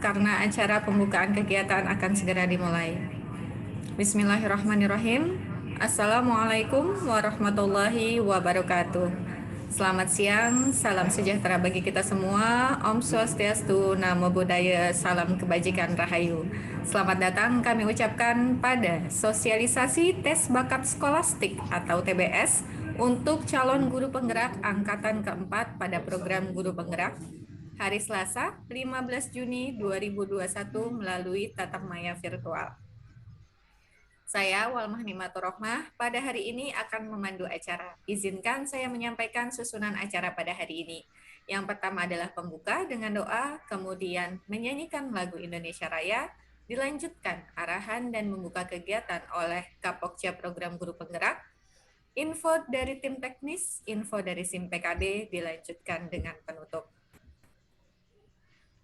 karena acara pembukaan kegiatan akan segera dimulai. Bismillahirrahmanirrahim. Assalamualaikum warahmatullahi wabarakatuh. Selamat siang, salam sejahtera bagi kita semua. Om Swastiastu, Namo Buddhaya, salam kebajikan rahayu. Selamat datang kami ucapkan pada sosialisasi tes bakat skolastik atau TBS untuk calon guru penggerak angkatan keempat pada program guru penggerak hari Selasa 15 Juni 2021 melalui tatap maya virtual. Saya Walmah Nimatur Rohmah pada hari ini akan memandu acara. Izinkan saya menyampaikan susunan acara pada hari ini. Yang pertama adalah pembuka dengan doa, kemudian menyanyikan lagu Indonesia Raya, dilanjutkan arahan dan membuka kegiatan oleh Kapokja Program Guru Penggerak, info dari tim teknis, info dari SIM PKB, dilanjutkan dengan penutup.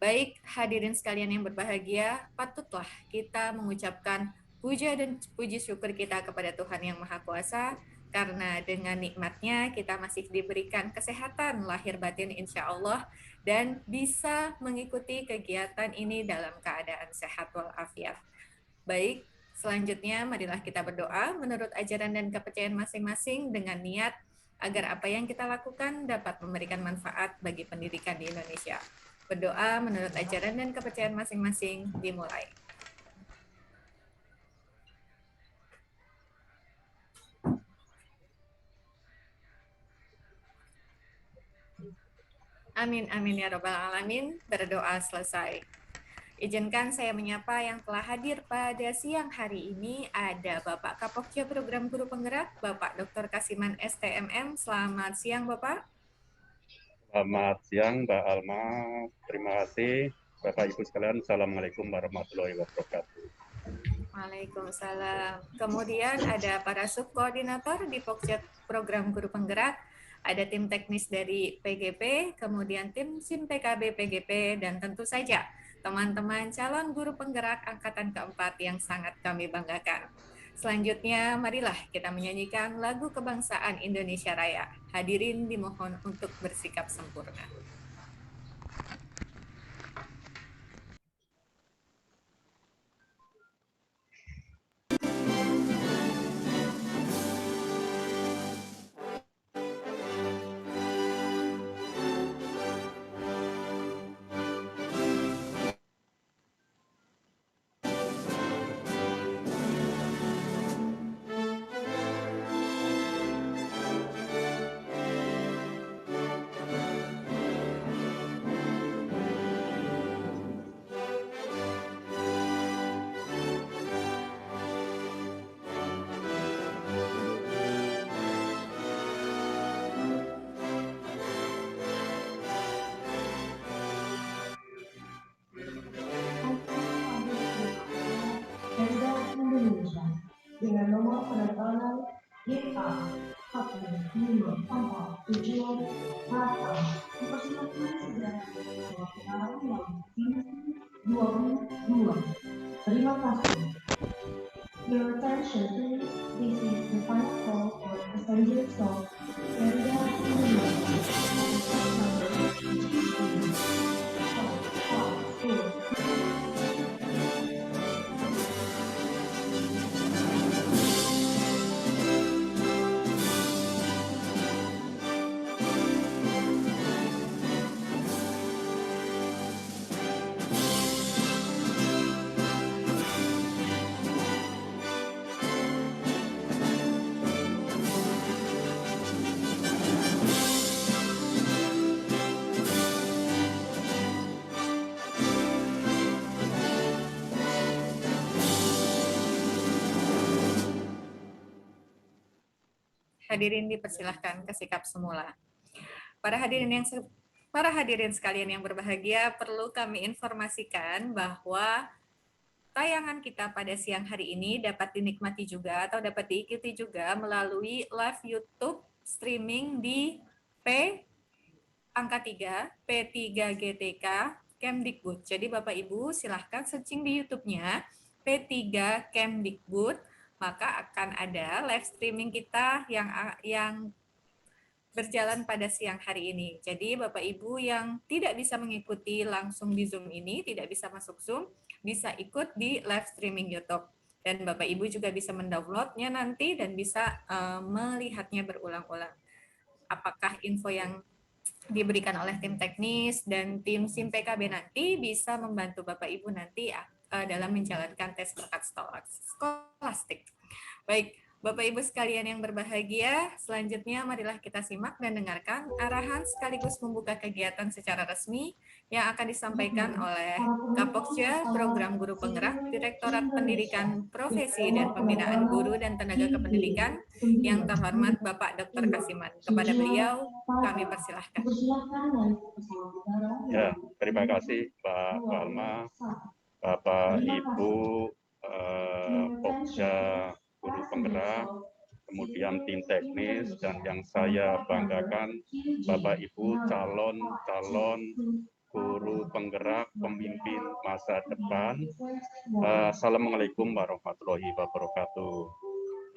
Baik, hadirin sekalian yang berbahagia, patutlah kita mengucapkan puja dan puji syukur kita kepada Tuhan Yang Maha Kuasa, karena dengan nikmatnya kita masih diberikan kesehatan lahir batin insya Allah, dan bisa mengikuti kegiatan ini dalam keadaan sehat walafiat. Baik, selanjutnya marilah kita berdoa menurut ajaran dan kepercayaan masing-masing dengan niat agar apa yang kita lakukan dapat memberikan manfaat bagi pendidikan di Indonesia. Berdoa menurut ajaran dan kepercayaan masing-masing dimulai. Amin, amin ya robbal alamin. Berdoa selesai. Izinkan saya menyapa yang telah hadir pada siang hari ini. Ada Bapak Kapokja Program Guru Penggerak, Bapak Dr. Kasiman STMM. Selamat siang Bapak. Selamat siang Mbak Alma, terima kasih. Bapak Ibu sekalian, Assalamualaikum warahmatullahi wabarakatuh. Waalaikumsalam. Kemudian ada para subkoordinator di Pokja Program Guru Penggerak, ada tim teknis dari PGP, kemudian tim SIM PKB PGP, dan tentu saja teman-teman calon guru penggerak angkatan keempat yang sangat kami banggakan. Selanjutnya, marilah kita menyanyikan lagu kebangsaan Indonesia Raya. Hadirin dimohon untuk bersikap sempurna. Dengan nomor penerbangan YA 154 Batam dipersilakan segera membawa kendaraan yang 22. Terima kasih. Your attention please. This is the final call for passengers of Garuda Indonesia. Hadirin dipersilahkan ke sikap semula. Para hadirin sekalian yang berbahagia, perlu kami informasikan bahwa tayangan kita pada siang hari ini dapat dinikmati juga atau dapat diikuti juga melalui live YouTube streaming di P angka 3 P3GTK Kemdikbud. Jadi Bapak Ibu silahkan searching di YouTube-nya P3 Kemdikbud, maka akan ada live streaming kita yang berjalan pada siang hari ini. Jadi Bapak Ibu yang tidak bisa mengikuti langsung di Zoom ini, tidak bisa masuk Zoom, bisa ikut di live streaming YouTube. Dan Bapak Ibu juga bisa mendownloadnya nanti dan bisa melihatnya berulang-ulang. Apakah info yang diberikan oleh tim teknis dan tim SIM PKB nanti bisa membantu Bapak Ibu nanti dalam menjalankan tes berkat skolastik. Baik, Bapak Ibu sekalian yang berbahagia, selanjutnya marilah kita simak dan dengarkan arahan sekaligus membuka kegiatan secara resmi yang akan disampaikan oleh Kapokja Program Guru Penggerak Direktorat Pendidikan Profesi dan Pembinaan Guru dan Tenaga Kependidikan yang terhormat Bapak Dr. Kasiman. Kepada beliau kami persilahkan. Ya, terima kasih Mbak Alma, Bapak Ibu Pokja Guru Penggerak, kemudian tim teknis, dan yang saya banggakan Bapak Ibu calon guru penggerak pemimpin masa depan. Assalamualaikum warahmatullahi wabarakatuh.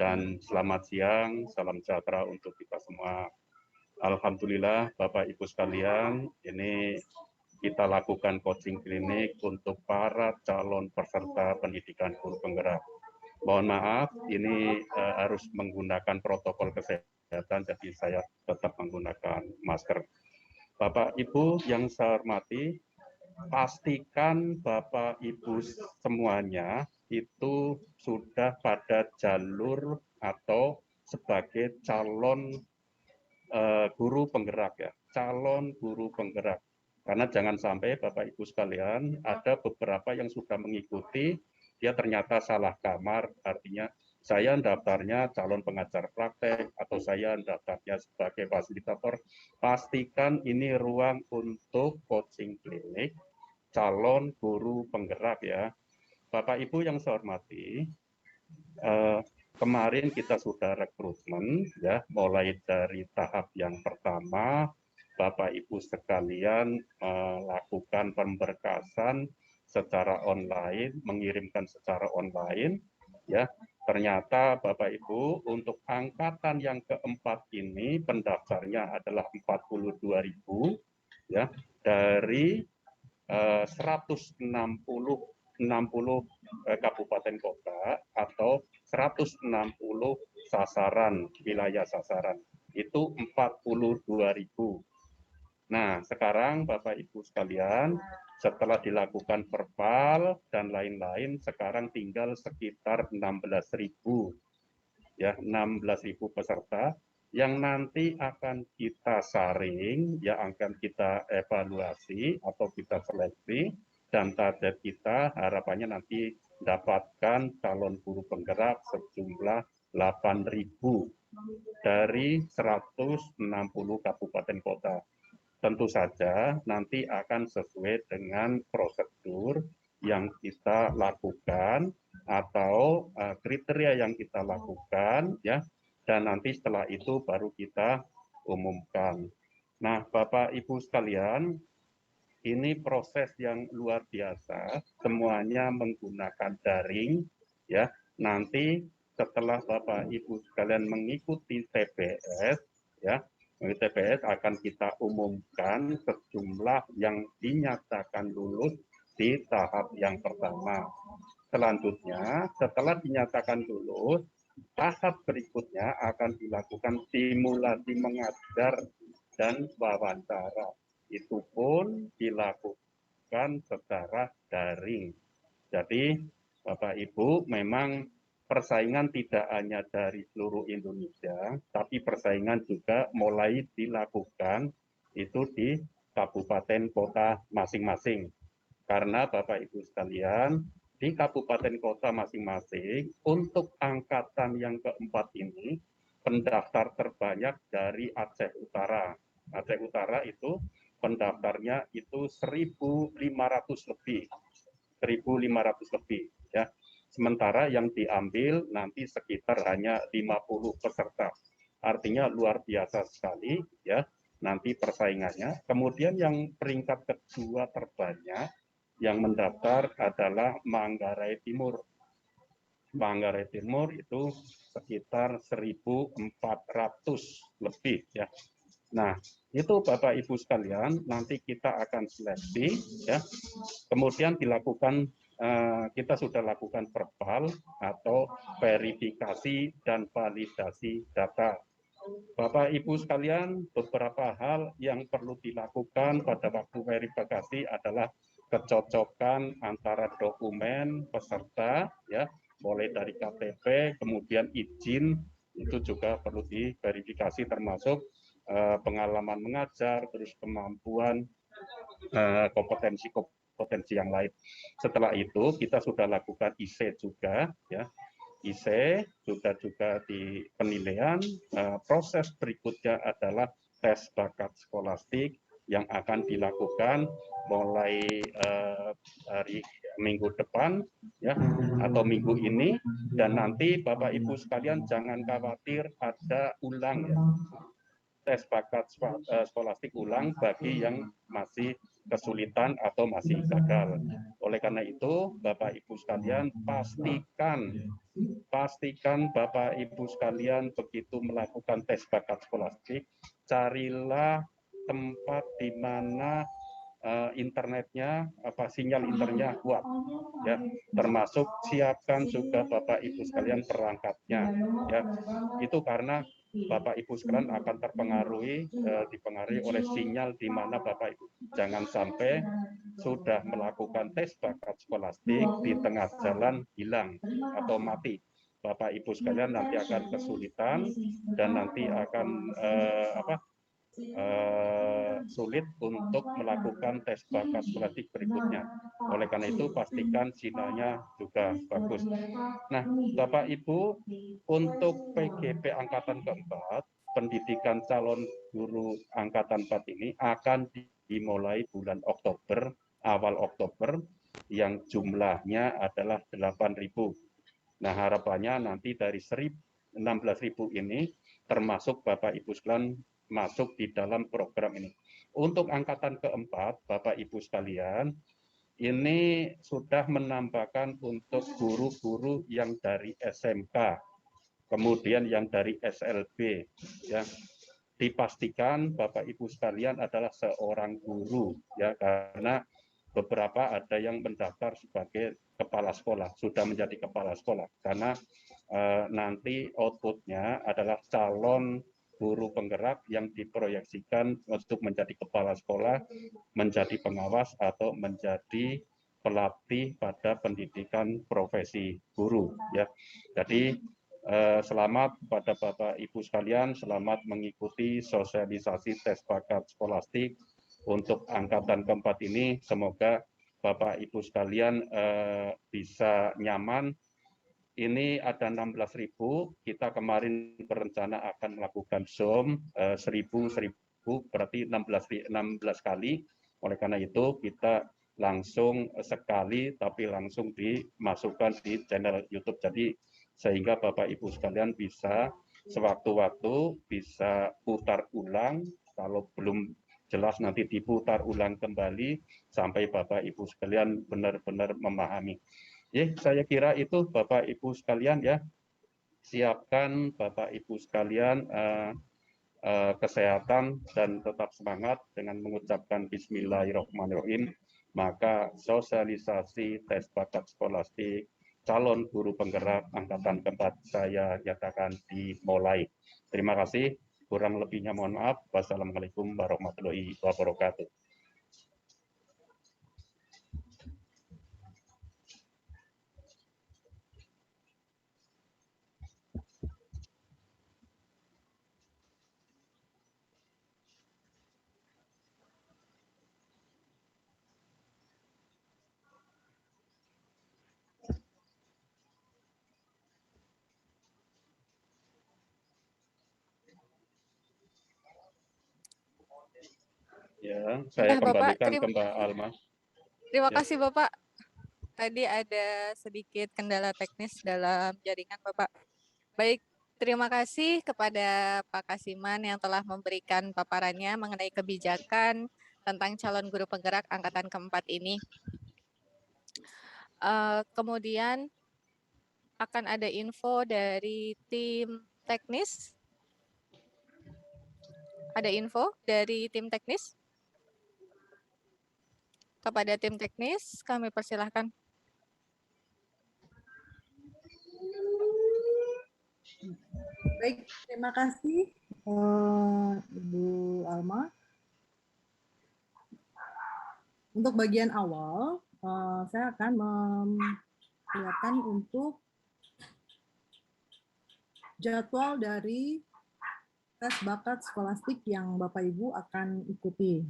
Dan selamat siang, salam sejahtera untuk kita semua. Alhamdulillah Bapak Ibu sekalian, ini kita lakukan coaching klinik untuk para calon peserta pendidikan guru penggerak. Mohon maaf, ini harus menggunakan protokol kesehatan, jadi saya tetap menggunakan masker. Bapak Ibu yang saya hormati, pastikan Bapak Ibu semuanya itu sudah pada jalur atau sebagai calon guru penggerak ya, calon guru penggerak. Karena jangan sampai Bapak Ibu sekalian ada beberapa yang sudah mengikuti, dia ternyata salah kamar, artinya saya daftarnya calon pengajar praktek atau saya daftarnya sebagai fasilitator. Pastikan ini ruang untuk coaching klinik calon guru penggerak ya. Bapak Ibu yang saya hormati, kemarin kita sudah rekrutmen ya, mulai dari tahap yang pertama Bapak Ibu sekalian melakukan pemberkasan secara online, mengirimkan secara online ya. Ternyata Bapak Ibu untuk angkatan yang keempat ini pendaftarnya adalah 42.000 ya, dari 160 kabupaten kota atau 160 sasaran, wilayah sasaran. Itu 42.000. Nah, sekarang Bapak Ibu sekalian, setelah dilakukan verbal dan lain-lain, sekarang tinggal sekitar 16.000. Ya, 16.000 peserta yang nanti akan kita saring, ya akan kita evaluasi atau kita seleksi, dan target kita harapannya nanti dapatkan calon guru penggerak sejumlah 8.000 dari 160 kabupaten kota. Tentu saja nanti akan sesuai dengan prosedur yang kita lakukan atau kriteria yang kita lakukan ya, dan nanti setelah itu baru kita umumkan. Nah, Bapak Ibu sekalian, ini proses yang luar biasa, semuanya menggunakan daring ya. Nanti setelah Bapak Ibu sekalian mengikuti TPS ya, TPS akan kita umumkan sejumlah yang dinyatakan lulus di tahap yang pertama. Selanjutnya, setelah dinyatakan lulus, tahap berikutnya akan dilakukan simulasi mengajar dan wawancara. Itu pun dilakukan secara daring. Jadi, Bapak Ibu, memang persaingan tidak hanya dari seluruh Indonesia, tapi persaingan juga mulai dilakukan itu di kabupaten kota masing-masing. Karena Bapak Ibu sekalian, di kabupaten kota masing-masing, untuk angkatan yang keempat ini, pendaftar terbanyak dari Aceh Utara. Aceh Utara itu pendaftarnya itu 1.500 lebih. 1.500 lebih ya. Sementara yang diambil nanti sekitar hanya 50 peserta. Artinya luar biasa sekali ya nanti persaingannya. Kemudian yang peringkat kedua terbanyak yang mendaftar adalah Manggarai Timur. Manggarai Timur itu sekitar 1.400 lebih ya. Nah, itu Bapak Ibu sekalian, nanti kita akan seleksi, ya. Kemudian dilakukan, kita sudah lakukan verbal atau verifikasi dan validasi data. Bapak Ibu sekalian, beberapa hal yang perlu dilakukan pada waktu verifikasi adalah kecocokan antara dokumen peserta, ya, mulai dari KTP, kemudian izin, itu juga perlu diverifikasi termasuk pengalaman mengajar, terus kemampuan, kompetensi yang lain. Setelah itu kita sudah lakukan IC juga, ya. IC sudah juga di penilaian. Proses berikutnya adalah tes bakat skolastik yang akan dilakukan mulai hari minggu depan, ya, atau minggu ini, dan nanti Bapak Ibu sekalian jangan khawatir ada ulang, ya, tes bakat skolastik ulang bagi yang masih kesulitan atau masih gagal. Oleh karena itu, Bapak Ibu sekalian, pastikan Bapak Ibu sekalian begitu melakukan tes bakat skolastik, carilah tempat di mana internetnya, sinyal internetnya kuat, ya, termasuk siapkan juga Bapak Ibu sekalian perangkatnya, ya. Itu karena Bapak Ibu sekalian akan dipengaruhi oleh sinyal di mana Bapak Ibu. Jangan sampai sudah melakukan tes bakat skolastik di tengah jalan hilang atau mati. Bapak Ibu sekalian nanti akan kesulitan dan nanti akan sulit untuk melakukan tes bakat skolastik berikutnya. Oleh karena itu pastikan sinyalnya juga bagus. Nah, Bapak Ibu, untuk PGP angkatan keempat, pendidikan calon guru angkatan 4 ini akan dimulai bulan Oktober, awal Oktober, yang jumlahnya adalah 8.000. Nah, harapannya nanti dari 16.000 ini termasuk Bapak Ibu sekalian masuk di dalam program ini. Untuk angkatan keempat, Bapak Ibu sekalian, ini sudah menambahkan untuk guru-guru yang dari SMK, kemudian yang dari SLB, ya. Dipastikan Bapak Ibu sekalian adalah seorang guru, ya, karena beberapa ada yang mendaftar sebagai kepala sekolah, sudah menjadi kepala sekolah, karena nanti outputnya adalah calon guru penggerak yang diproyeksikan untuk menjadi kepala sekolah, menjadi pengawas, atau menjadi pelatih pada pendidikan profesi guru, ya. Jadi selamat kepada Bapak Ibu sekalian, selamat mengikuti sosialisasi tes bakat skolastik untuk angkatan keempat ini. Semoga Bapak Ibu sekalian bisa nyaman. Ini ada 16.000, kita kemarin berencana akan melakukan Zoom 1.000 berarti 16 kali. Oleh karena itu kita langsung sekali tapi langsung dimasukkan di channel YouTube. Jadi sehingga Bapak Ibu sekalian bisa sewaktu-waktu bisa putar ulang, kalau belum jelas nanti diputar ulang kembali sampai Bapak Ibu sekalian benar-benar memahami. Ya, saya kira itu Bapak Ibu sekalian, ya. Siapkan Bapak Ibu sekalian kesehatan dan tetap semangat dengan mengucapkan Bismillahirrahmanirrahim. Maka sosialisasi tes bakat skolastik calon guru penggerak angkatan keempat saya nyatakan dimulai. Terima kasih. Kurang lebihnya mohon maaf. Wassalamualaikum warahmatullahi wabarakatuh. Ya, saya Bapak, kembalikan ke Mbak Alma. terima Ya. kasih Bapak. Tadi ada sedikit kendala teknis dalam jaringan Bapak. Baik, terima kasih kepada Pak Kasiman yang telah memberikan paparannya mengenai kebijakan tentang calon guru penggerak angkatan keempat ini. Kemudian akan ada info dari tim teknis. Ada info dari tim teknis? Kepada tim teknis, kami persilahkan. Baik, terima kasih Ibu Alma. Untuk bagian awal, saya akan memperlihatkan untuk jadwal dari tes bakat skolastik yang Bapak Ibu akan ikuti.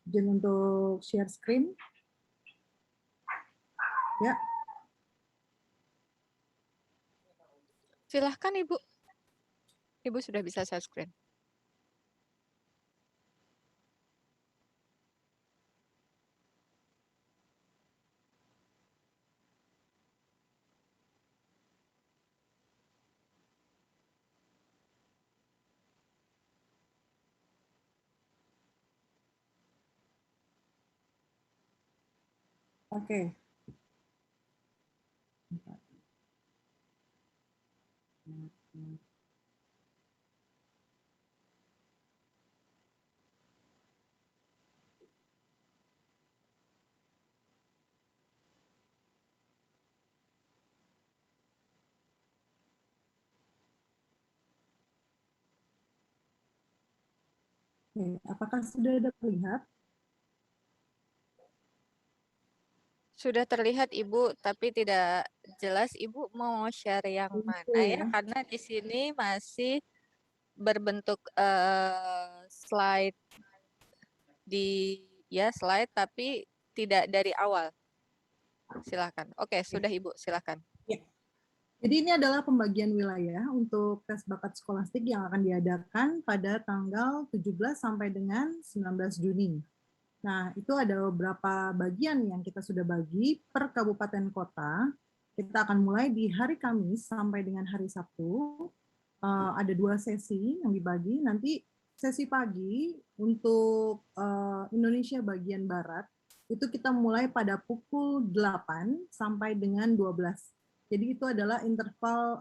Izin untuk share screen. Ya, Silahkan Ibu. Ibu sudah bisa share screen. oke. Oke, apakah sudah ada terlihat? Sudah terlihat Ibu, tapi tidak jelas Ibu mau share yang mana ya, karena di sini masih berbentuk slide slide tapi tidak dari awal. Silakan. Oke, sudah Ibu, silakan. Ya. Jadi ini adalah pembagian wilayah untuk tes bakat skolastik yang akan diadakan pada tanggal 17 sampai dengan 19 Juni. Nah, itu ada beberapa bagian yang kita sudah bagi per kabupaten kota. Kita akan mulai di hari Kamis sampai dengan hari Sabtu. Ada 2 sesi yang dibagi. Nanti sesi pagi untuk Indonesia bagian Barat, itu kita mulai pada pukul 8 sampai dengan 12. Jadi itu adalah interval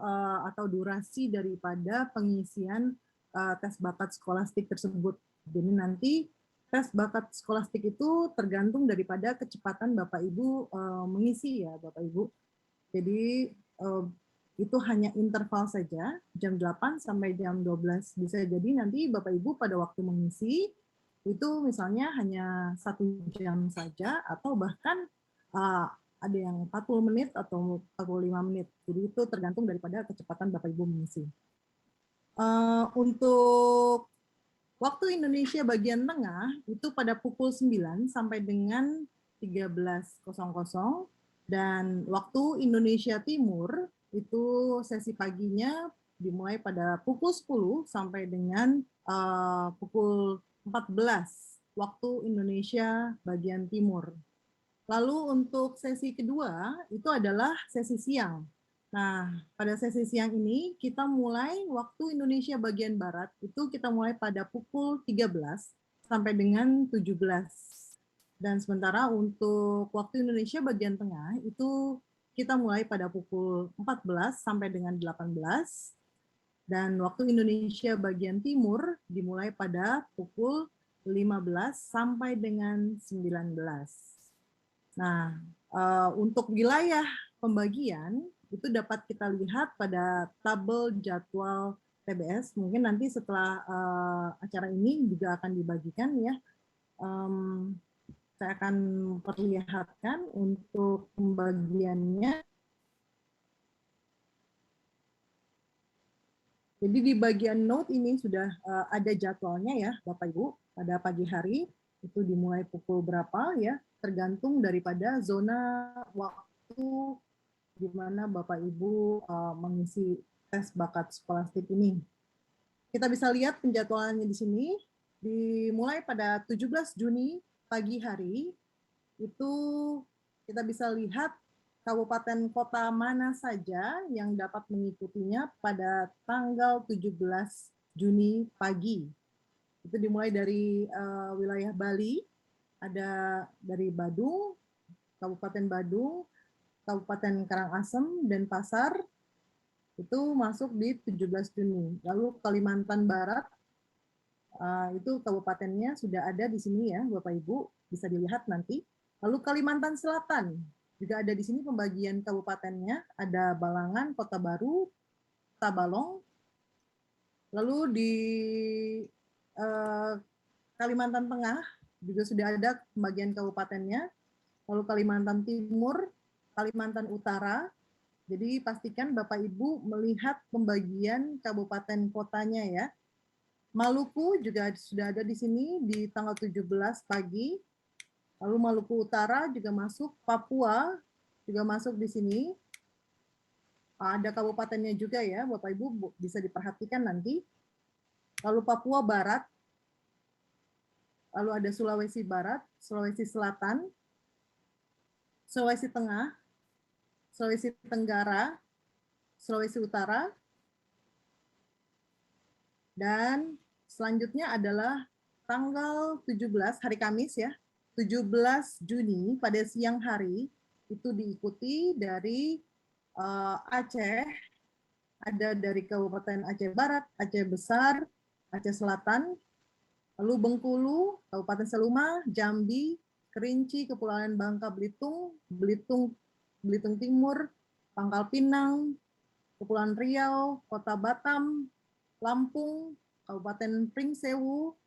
atau durasi daripada pengisian tes bakat skolastik tersebut. Jadi nanti tes bakat skolastik itu tergantung daripada kecepatan Bapak Ibu mengisi ya Bapak Ibu. Jadi itu hanya interval saja, jam 8 sampai jam 12. Bisa jadi nanti Bapak Ibu pada waktu mengisi itu misalnya hanya 1 jam saja atau bahkan ada yang 40 menit atau 45 menit. Jadi itu tergantung daripada kecepatan Bapak Ibu mengisi. Untuk waktu Indonesia bagian tengah itu pada pukul 9 sampai dengan 13.00 dan waktu Indonesia Timur itu sesi paginya dimulai pada pukul 10 sampai dengan pukul 14 waktu Indonesia bagian timur. Lalu untuk sesi kedua itu adalah sesi siang. Nah, pada sesi siang ini kita mulai waktu Indonesia bagian barat itu kita mulai pada pukul 13 sampai dengan 17. Dan sementara untuk waktu Indonesia bagian tengah itu kita mulai pada pukul 14 sampai dengan 18. Dan waktu Indonesia bagian timur dimulai pada pukul 15 sampai dengan 19. Nah, untuk wilayah pembagian itu dapat kita lihat pada tabel jadwal TBS. Mungkin nanti setelah acara ini juga akan dibagikan ya. Saya akan perlihatkan untuk pembagiannya. Jadi di bagian note ini sudah ada jadwalnya ya Bapak Ibu. Pada pagi hari itu dimulai pukul berapa ya, tergantung daripada zona waktu di mana Bapak Ibu mengisi tes bakat skolastik ini. Kita bisa lihat penjadwalannya di sini, dimulai pada 17 Juni pagi hari, itu kita bisa lihat kabupaten kota mana saja yang dapat mengikutinya pada tanggal 17 Juni pagi. Itu dimulai dari wilayah Bali, ada dari Badung, Kabupaten Badung, Kabupaten Karangasem, Denpasar, itu masuk di 17 Juni. Lalu Kalimantan Barat Itu kabupatennya sudah ada di sini ya, Bapak Ibu, bisa dilihat nanti. Lalu Kalimantan Selatan juga ada di sini pembagian kabupatennya, ada Balangan, Kota Baru, Tabalong. Lalu di Kalimantan Tengah juga sudah ada pembagian kabupatennya. Lalu Kalimantan Timur, Kalimantan Utara. Jadi pastikan Bapak Ibu melihat pembagian kabupaten kotanya ya. Maluku juga sudah ada di sini di tanggal 17 pagi. Lalu Maluku Utara juga masuk, Papua juga masuk di sini. Ada kabupatennya juga ya, Bapak Ibu bisa diperhatikan nanti. Lalu Papua Barat, lalu ada Sulawesi Barat, Sulawesi Selatan, Sulawesi Tengah, Sulawesi Tenggara, Sulawesi Utara, dan selanjutnya adalah tanggal 17, hari Kamis ya, 17 Juni pada siang hari, itu diikuti dari Aceh, ada dari Kabupaten Aceh Barat, Aceh Besar, Aceh Selatan, lalu Bengkulu, Kabupaten Seluma, Jambi, Kerinci, Kepulauan Bangka Belitung, Belitung Timur, Pangkal Pinang, Kepulauan Riau, Kota Batam, Lampung, Kabupaten Pringsewu,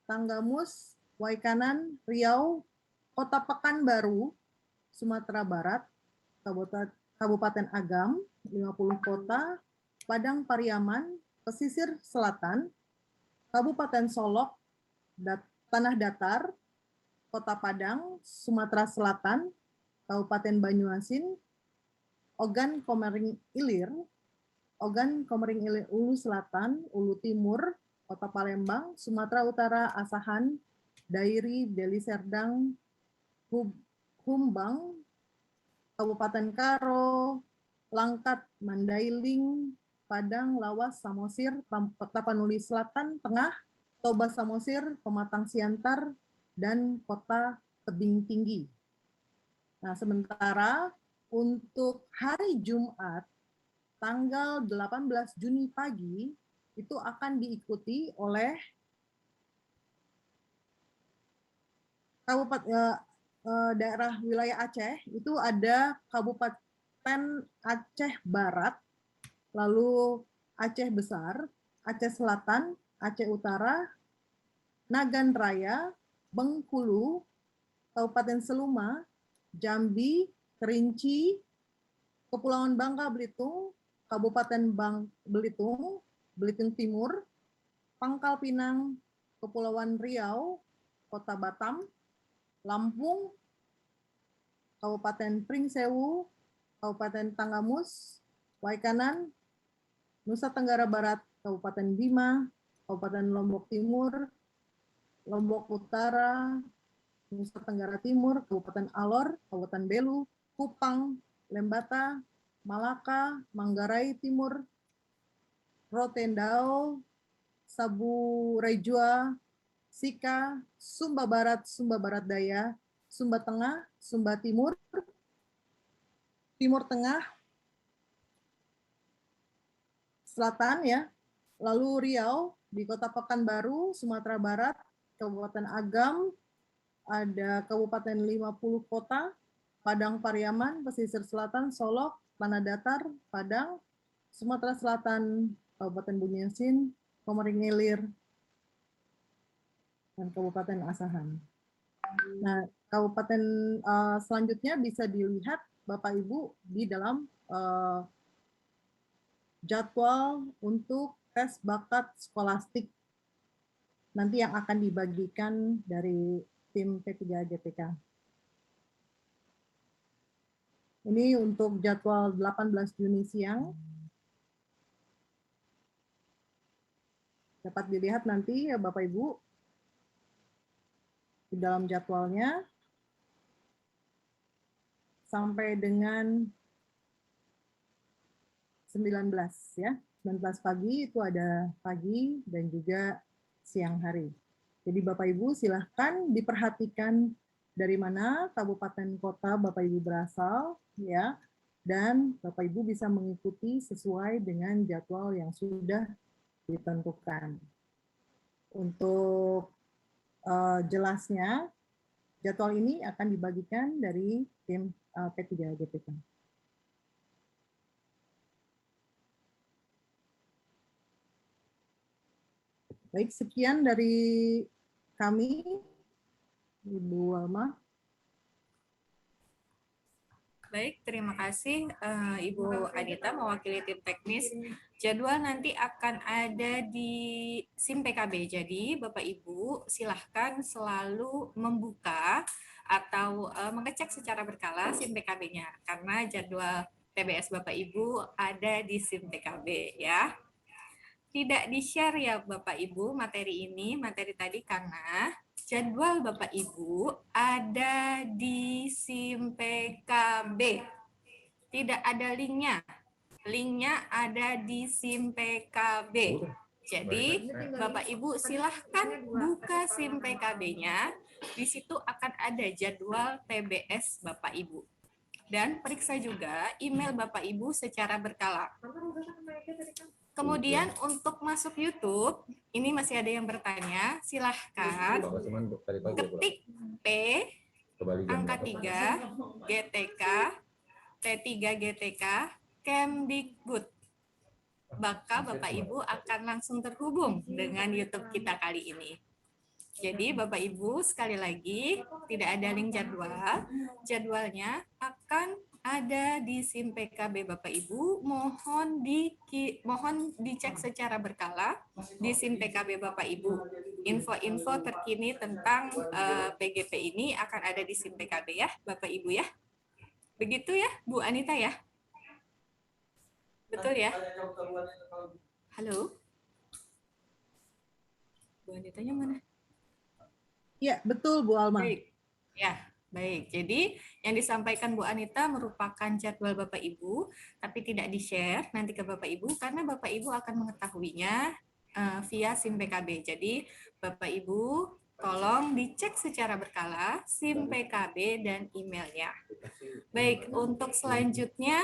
Tanggamus, Waikanan, Riau, Kota Pekanbaru, Sumatera Barat, Kabupaten Agam, 50 kota, Padang Pariaman, Pesisir Selatan, Kabupaten Solok, Tanah Datar, Kota Padang, Sumatera Selatan, Kabupaten Banyuasin, Ogan Komering Ilir, Ulu Selatan, Ulu Timur, Kota Palembang, Sumatera Utara, Asahan, Dairi, Deli Serdang, Humbang, Kabupaten Karo, Langkat, Mandailing, Padang, Lawas, Samosir, Tapanuli Selatan, Tengah, Toba Samosir, Pematang Siantar, dan Kota Tebing Tinggi. Nah, sementara untuk hari Jumat, tanggal 18 Juni pagi, itu akan diikuti oleh daerah wilayah Aceh, itu ada Kabupaten Aceh Barat, lalu Aceh Besar, Aceh Selatan, Aceh Utara, Nagan Raya, Bengkulu, Kabupaten Seluma, Jambi, Kerinci, Kepulauan Bangka Belitung, Kabupaten Belitung, Belitung Timur, Pangkal Pinang, Kepulauan Riau, Kota Batam, Lampung, Kabupaten Pringsewu, Kabupaten Tanggamus, Waikanan, Nusa Tenggara Barat, Kabupaten Bima, Kabupaten Lombok Timur, Lombok Utara, Nusa Tenggara Timur, Kabupaten Alor, Kabupaten Belu, Kupang, Lembata, Malaka, Manggarai Timur, Rotendao, Sabu Rejua, Sika, Sumba Barat Daya, Sumba Tengah, Sumba Timur, Timur Tengah, Selatan ya, lalu Riau, di Kota Pekanbaru, Sumatera Barat, Kabupaten Agam, ada Kabupaten 50 kota, Padang Pariaman, Pesisir Selatan, Solok, Tanah Datar, Padang, Sumatera Selatan, Kabupaten Buniasin, Komering Ilir, dan Kabupaten Asahan. Nah, kabupaten selanjutnya bisa dilihat Bapak Ibu di dalam jadwal untuk tes bakat skolastik nanti yang akan dibagikan dari tim P3 GTK. Ini untuk jadwal 18 Juni siang. Dapat dilihat nanti ya Bapak Ibu di dalam jadwalnya sampai dengan 19 ya. 19 pagi itu ada pagi dan juga siang hari. Jadi Bapak Ibu silahkan diperhatikan dari mana kabupaten kota Bapak Ibu berasal ya, dan Bapak Ibu bisa mengikuti sesuai dengan jadwal yang sudah ditentukan. Untuk jelasnya, jadwal ini akan dibagikan dari tim P3GTK. Baik, sekian dari kami, Ibu Alma. Baik, terima kasih Ibu Anita mewakili tim teknis. Jadwal nanti akan ada di SIM PKB. Jadi Bapak Ibu silahkan selalu membuka atau mengecek secara berkala SIM PKB-nya karena jadwal TBS Bapak Ibu ada di SIM PKB ya. Tidak di-share ya Bapak Ibu materi tadi karena jadwal Bapak Ibu ada di SIM PKB. Tidak ada linknya. Linknya ada di SIM PKB. Jadi Bapak Ibu silahkan buka SIM PKB-nya. Di situ akan ada jadwal TBS Bapak Ibu. Dan periksa juga email Bapak Ibu secara berkala. Kemudian untuk masuk YouTube, ini masih ada yang bertanya, silahkan ketik P angka 3 GTK T3 GTK Kemdikbud. Maka Bapak Ibu akan langsung terhubung dengan YouTube kita kali ini. Jadi Bapak Ibu sekali lagi tidak ada link jadwal, jadwalnya akan ada di SIM PKB Bapak Ibu, mohon dicek secara berkala di SIM PKB Bapak Ibu. Info-info terkini tentang PGP ini akan ada di SIM PKB ya Bapak Ibu ya. Begitu ya Bu Anita ya? Betul ya? Halo? Bu Anitanya mana? Ya, betul Bu Alma. Baik. Ya, baik. Jadi yang disampaikan Bu Anita merupakan jadwal Bapak Ibu, tapi tidak di-share nanti ke Bapak Ibu karena Bapak Ibu akan mengetahuinya via SIM PKB. Jadi Bapak Ibu tolong dicek secara berkala SIM PKB dan emailnya. Baik, untuk selanjutnya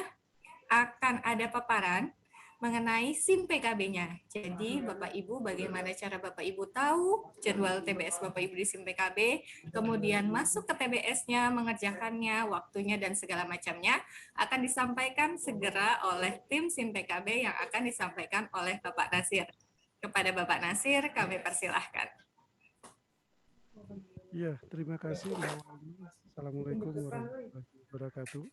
akan ada paparan mengenai SIM PKB-nya. Jadi Bapak Ibu bagaimana cara Bapak Ibu tahu jadwal TBS Bapak Ibu di SIM PKB, kemudian masuk ke TBS-nya, mengerjakannya, waktunya dan segala macamnya akan disampaikan segera oleh tim SIM PKB yang akan disampaikan oleh Bapak Nasir. Kepada Bapak Nasir kami persilahkan. Iya, terima kasih Mbak Alma. Assalamualaikum warahmatullahi wabarakatuh.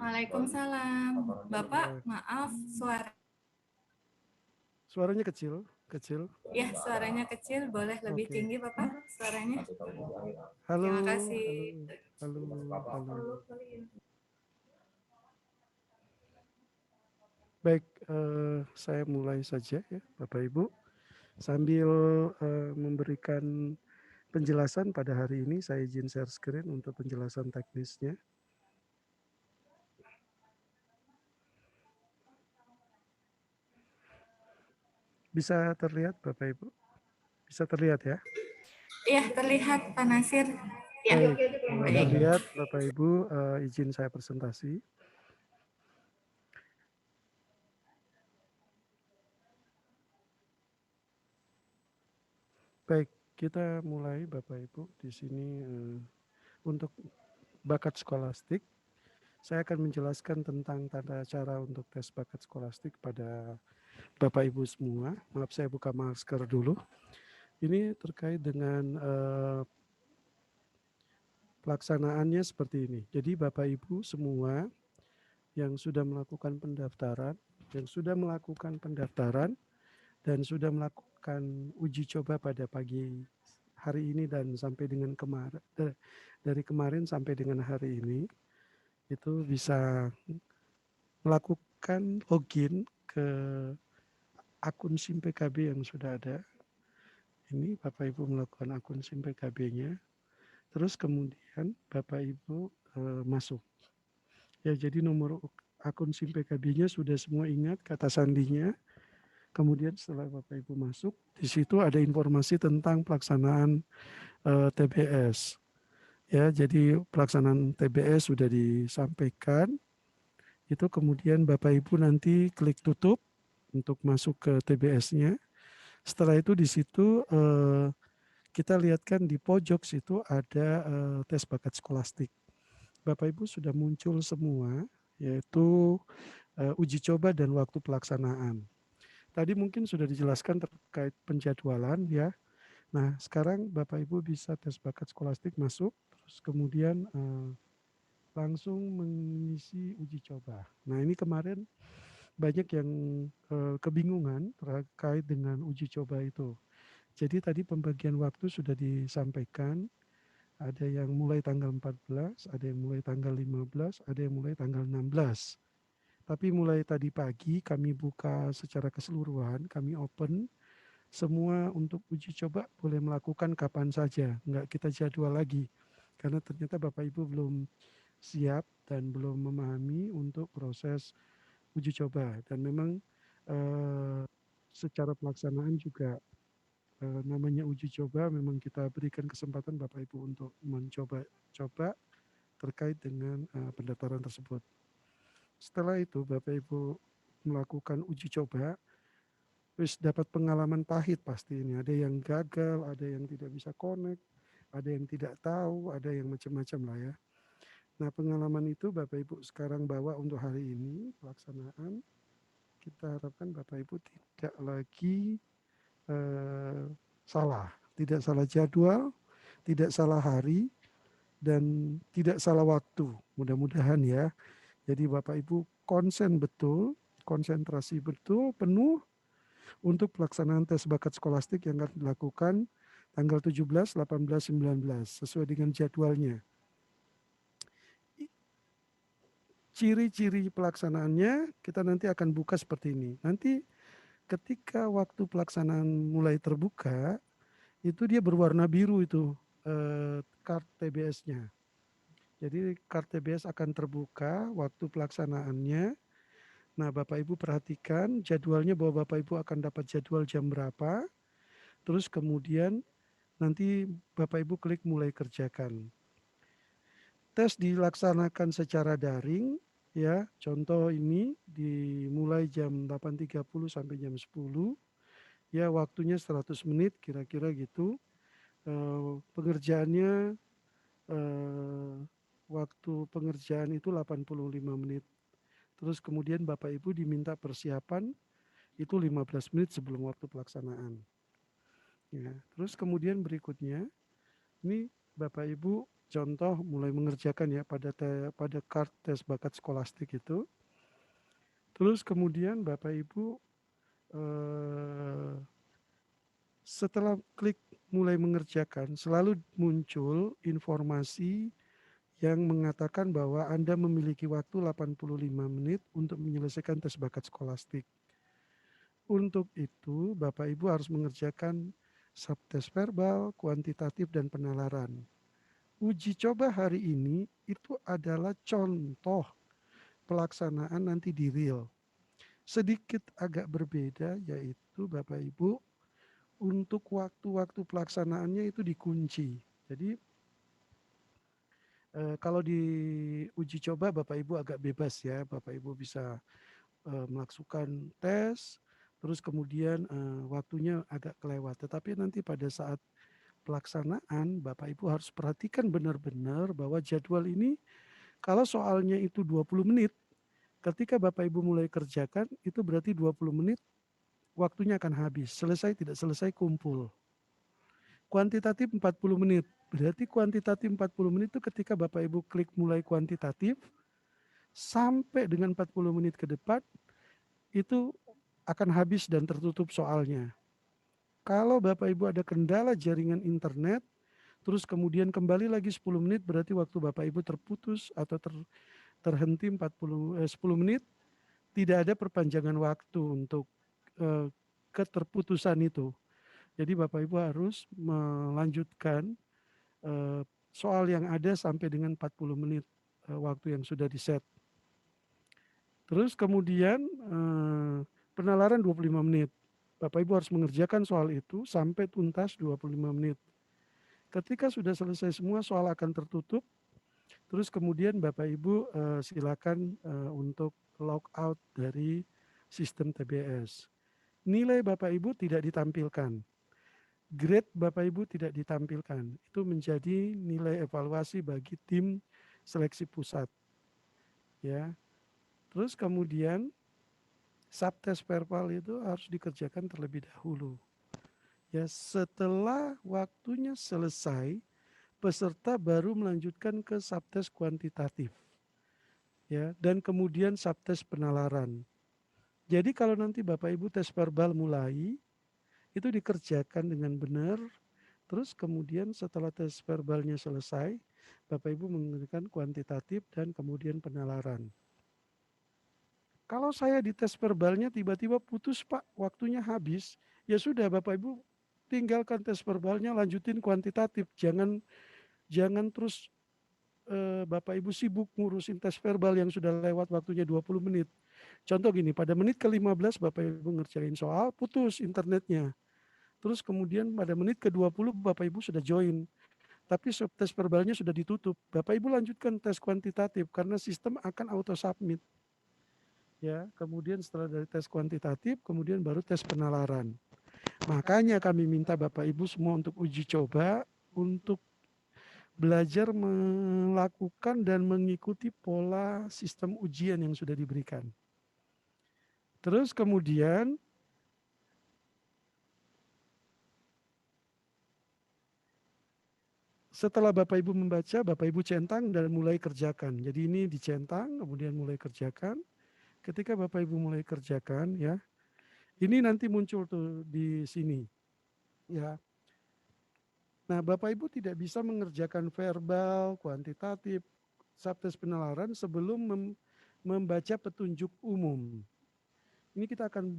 Waalaikumsalam. Bapak, maaf Suaranya kecil. Ya, suaranya kecil, boleh lebih tinggi Bapak suaranya. Halo. Terima kasih. Halo. Baik, saya mulai saja ya Bapak Ibu. Sambil memberikan penjelasan pada hari ini, saya izin share screen untuk penjelasan teknisnya. Bisa terlihat Bapak Ibu? Bisa terlihat ya? Iya, terlihat Pak Nasir. Ya. Baik, terlihat Bapak Ibu, izin saya presentasi. Baik, kita mulai Bapak Ibu di sini untuk bakat skolastik. Saya akan menjelaskan tentang tata cara untuk tes bakat skolastik pada Bapak Ibu semua. Maaf saya buka masker dulu. Ini terkait dengan pelaksanaannya seperti ini. Jadi Bapak Ibu semua yang sudah melakukan pendaftaran, dan sudah melakukan uji coba pada pagi hari ini dan sampai dengan kemarin, dari kemarin sampai dengan hari ini, itu bisa melakukan login ke akun SIM PKB yang sudah ada. Ini Bapak Ibu melakukan akun SIM PKB-nya, terus kemudian Bapak Ibu masuk. Ya, jadi nomor akun SIM PKB-nya sudah semua ingat kata sandinya. Kemudian setelah Bapak Ibu masuk, di situ ada informasi tentang pelaksanaan TBS. Ya, jadi pelaksanaan TBS sudah disampaikan. Itu kemudian Bapak Ibu nanti klik tutup untuk masuk ke TBS-nya. Setelah itu di situ kita lihatkan di pojok situ ada tes bakat skolastik. Bapak Ibu sudah muncul semua, yaitu uji coba dan waktu pelaksanaan. Tadi mungkin sudah dijelaskan terkait penjadwalan ya. Nah, sekarang Bapak Ibu bisa tes bakat skolastik masuk, terus kemudian langsung mengisi uji coba. Nah, ini kemarin banyak yang kebingungan terkait dengan uji coba itu. Jadi tadi pembagian waktu sudah disampaikan, ada yang mulai tanggal 14, ada yang mulai tanggal 15, ada yang mulai tanggal 16. Tapi mulai tadi pagi kami buka secara keseluruhan, kami open semua untuk uji coba boleh melakukan kapan saja, enggak kita jadwal lagi. Karena ternyata Bapak Ibu belum siap dan belum memahami untuk proses uji coba. Dan memang secara pelaksanaan juga namanya uji coba memang kita berikan kesempatan Bapak Ibu untuk mencoba terkait dengan pendaftaran tersebut. Setelah itu Bapak Ibu melakukan uji coba, terus dapat pengalaman pahit pasti ini. Ada yang gagal, ada yang tidak bisa connect, ada yang tidak tahu, ada yang macam-macam lah ya. Nah pengalaman itu Bapak Ibu sekarang bawa untuk hari ini pelaksanaan. Kita harapkan Bapak Ibu tidak lagi salah, tidak salah jadwal, tidak salah hari, dan tidak salah waktu. Mudah-mudahan ya. Jadi Bapak Ibu konsen betul, konsentrasi betul, penuh untuk pelaksanaan tes bakat skolastik yang akan dilakukan tanggal 17, 18, 19 sesuai dengan jadwalnya. Ciri-ciri pelaksanaannya kita nanti akan buka seperti ini. Nanti ketika waktu pelaksanaan mulai terbuka, itu dia berwarna biru itu kart TBS-nya. Jadi kart TBS akan terbuka waktu pelaksanaannya. Nah Bapak Ibu perhatikan jadwalnya bahwa Bapak Ibu akan dapat jadwal jam berapa. Terus kemudian nanti Bapak Ibu klik mulai kerjakan. Tes dilaksanakan secara daring ya. Contoh ini dimulai jam 8.30 sampai jam 10. Ya waktunya 100 menit kira-kira gitu. Pengerjaannya waktu pengerjaan itu 85 menit. Terus kemudian Bapak Ibu diminta persiapan itu 15 menit sebelum waktu pelaksanaan. Ya, terus kemudian berikutnya ini Bapak Ibu contoh mulai mengerjakan ya pada kart tes bakat skolastik itu. Terus kemudian Bapak Ibu setelah klik mulai mengerjakan selalu muncul informasi yang mengatakan bahwa Anda memiliki waktu 85 menit untuk menyelesaikan tes bakat skolastik. Untuk itu Bapak Ibu harus mengerjakan subtes verbal, kuantitatif, dan penalaran. Uji coba hari ini itu adalah contoh pelaksanaan nanti di real. Sedikit agak berbeda yaitu Bapak Ibu untuk waktu-waktu pelaksanaannya itu dikunci. Jadi kalau di uji coba Bapak Ibu agak bebas ya, Bapak Ibu bisa melakukan tes, terus kemudian waktunya agak kelewat. Tetapi nanti pada saat pelaksanaan Bapak Ibu harus perhatikan benar-benar bahwa jadwal ini kalau soalnya itu 20 menit, ketika Bapak Ibu mulai kerjakan itu berarti 20 menit waktunya akan habis. Selesai tidak selesai kumpul. Kuantitatif 40 menit. Berarti kuantitatif 40 menit itu ketika Bapak Ibu klik mulai kuantitatif sampai dengan 40 menit ke depan itu akan habis dan tertutup soalnya. Kalau Bapak Ibu ada kendala jaringan internet, terus kemudian kembali lagi 10 menit berarti waktu Bapak Ibu terputus atau terhenti 10 menit, tidak ada perpanjangan waktu untuk keterputusan itu. Jadi Bapak Ibu harus melanjutkan soal yang ada sampai dengan 40 menit waktu yang sudah diset. Terus kemudian penalaran 25 menit. Bapak Ibu harus mengerjakan soal itu sampai tuntas 25 menit. Ketika sudah selesai semua soal akan tertutup. Terus kemudian Bapak Ibu silakan untuk log out dari sistem TBS. nilai Bapak Ibu tidak ditampilkan. Grade Bapak Ibu tidak ditampilkan. Itu menjadi nilai evaluasi bagi tim seleksi pusat. Ya. Terus kemudian subtes verbal itu harus dikerjakan terlebih dahulu. Ya, setelah waktunya selesai, peserta baru melanjutkan ke subtes kuantitatif. Ya, dan kemudian subtes penalaran. Jadi kalau nanti Bapak Ibu tes verbal mulai, itu dikerjakan dengan benar. Terus kemudian setelah tes verbalnya selesai, Bapak Ibu mengerjakan kuantitatif dan kemudian penalaran. Kalau saya di tes verbalnya tiba-tiba putus Pak, waktunya habis, ya sudah Bapak Ibu tinggalkan tes verbalnya, lanjutin kuantitatif. Jangan terus Bapak Ibu sibuk ngurusin tes verbal yang sudah lewat waktunya 20 menit. Contoh gini, pada menit ke-15 Bapak Ibu ngerjain soal, putus internetnya. Terus kemudian pada menit ke-20 Bapak Ibu sudah join. Tapi tes verbalnya sudah ditutup. Bapak Ibu lanjutkan tes kuantitatif karena sistem akan auto submit. Ya, kemudian setelah dari tes kuantitatif, kemudian baru tes penalaran. Makanya kami minta Bapak Ibu semua untuk uji coba, untuk belajar melakukan dan mengikuti pola sistem ujian yang sudah diberikan. Terus kemudian setelah Bapak Ibu membaca, Bapak Ibu centang dan mulai kerjakan. Jadi ini dicentang, kemudian mulai kerjakan. Ketika Bapak Ibu mulai kerjakan, ya, ini nanti muncul tuh di sini, ya. Nah, Bapak Ibu tidak bisa mengerjakan verbal, kuantitatif, subtes penalaran sebelum membaca petunjuk umum. Ini kita akan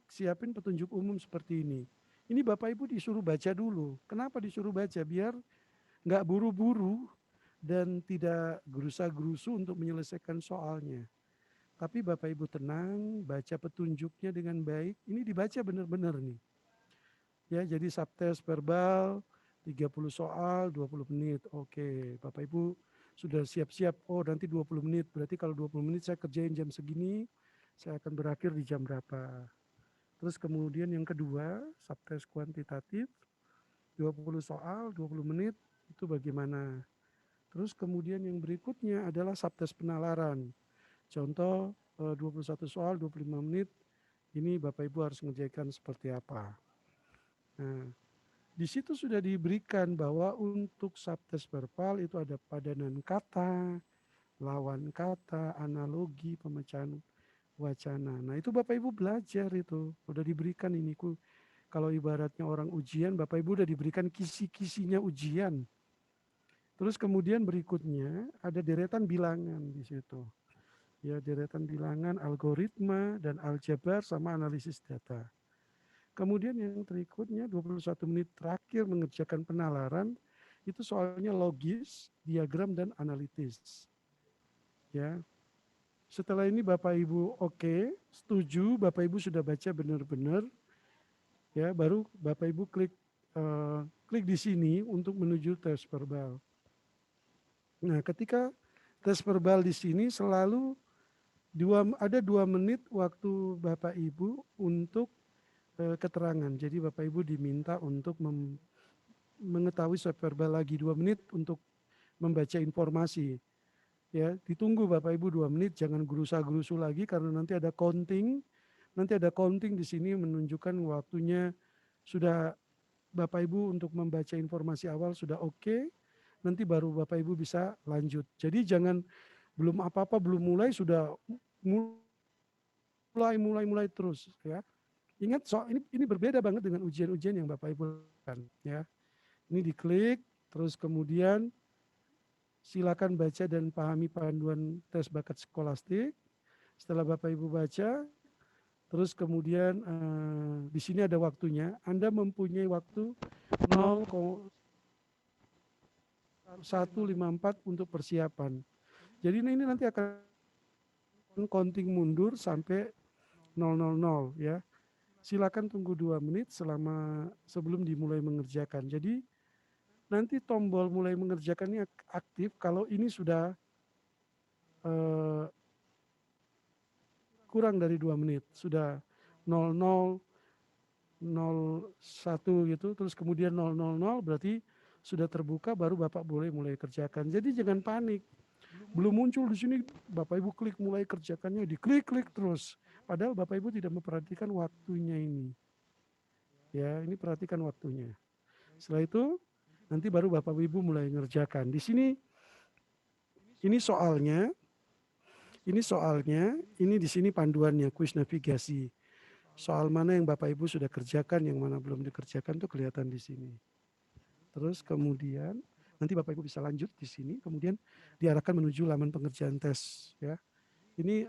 siapin petunjuk umum seperti ini. Ini Bapak Ibu disuruh baca dulu. Kenapa disuruh baca? Biar nggak buru-buru dan tidak gerusa-gerusu untuk menyelesaikan soalnya. Tapi Bapak Ibu tenang, baca petunjuknya dengan baik. Ini dibaca benar-benar nih. Ya, jadi subtes verbal 30 soal 20 menit. Oke, Bapak Ibu sudah siap-siap. Oh, nanti 20 menit. Berarti kalau 20 menit saya kerjain jam segini, saya akan berakhir di jam berapa. Terus kemudian yang kedua, subtes kuantitatif 20 soal 20 menit. Itu bagaimana? Terus kemudian yang berikutnya adalah subtes penalaran. Contoh 21 soal 25 menit, ini Bapak Ibu harus mengerjakan seperti apa. Nah, di situ sudah diberikan bahwa untuk subtes verbal itu ada padanan kata, lawan kata, analogi, pemecahan wacana. Nah itu Bapak Ibu belajar itu, sudah diberikan ini. Kalau ibaratnya orang ujian, Bapak Ibu sudah diberikan kisi-kisinya ujian. Terus kemudian berikutnya ada deretan bilangan di situ. Ya, deretan bilangan, algoritma, dan aljabar sama analisis data. Kemudian yang berikutnya 21 menit terakhir mengerjakan penalaran, itu soalnya logis, diagram, dan analitis. Ya. Setelah ini Bapak Ibu oke, setuju, Bapak Ibu sudah baca benar-benar, ya, baru Bapak Ibu klik di sini untuk menuju tes verbal. Nah, ketika tes verbal di sini selalu ada 2 menit waktu Bapak Ibu untuk keterangan. Jadi Bapak Ibu diminta untuk mengetahui swab verbal lagi 2 menit untuk membaca informasi. Ya, ditunggu Bapak Ibu 2 menit, jangan gerusa-gerusu lagi karena nanti ada counting. Nanti ada counting di sini menunjukkan waktunya sudah Bapak Ibu untuk membaca informasi awal sudah oke. Nanti baru Bapak Ibu bisa lanjut. Jadi jangan belum apa-apa belum mulai sudah mulai terus, ya. Ingat ini berbeda banget dengan ujian-ujian yang Bapak Ibu lakukan, ya. Ini diklik, terus kemudian silakan baca dan pahami panduan tes bakat skolastik. Setelah Bapak Ibu baca, terus kemudian di sini ada waktunya. Anda mempunyai waktu 0,154 untuk persiapan. Jadi ini nanti akan counting mundur sampai 000, ya. Silakan tunggu 2 menit sebelum dimulai mengerjakan. Jadi nanti tombol mulai mengerjakan ini aktif kalau ini sudah kurang dari 2 menit, sudah 0001 gitu, terus kemudian 000 berarti sudah terbuka, baru Bapak boleh mulai kerjakan. Jadi jangan panik. Belum muncul di sini, Bapak Ibu klik mulai kerjakannya, diklik-klik terus. Padahal Bapak Ibu tidak memperhatikan waktunya ini. Ya, ini perhatikan waktunya. Setelah itu nanti baru Bapak Ibu mulai ngerjakan. Di sini ini soalnya, ini di sini panduannya, kuis navigasi. Soal mana yang Bapak Ibu sudah kerjakan, yang mana belum dikerjakan itu kelihatan di sini. Terus kemudian nanti Bapak Ibu bisa lanjut di sini, kemudian diarahkan menuju laman pengerjaan tes. Ya, ini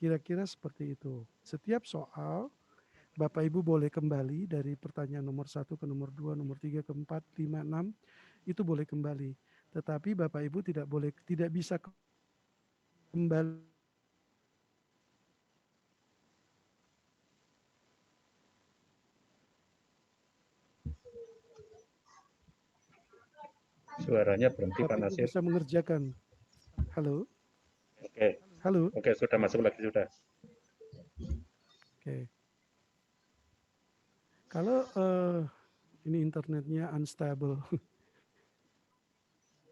kira-kira seperti itu. Setiap soal Bapak Ibu boleh kembali dari pertanyaan nomor 1 ke nomor 2, nomor 3 ke 4, 5, 6 itu boleh kembali. Tetapi Bapak Ibu tidak bisa kembali. Suaranya berhenti, Pak Bapak Ibu Nasir. bisa mengerjakan. Halo? Oke. Halo? Oke, sudah masuk lagi, sudah. Oke. Kalau ini internetnya unstable.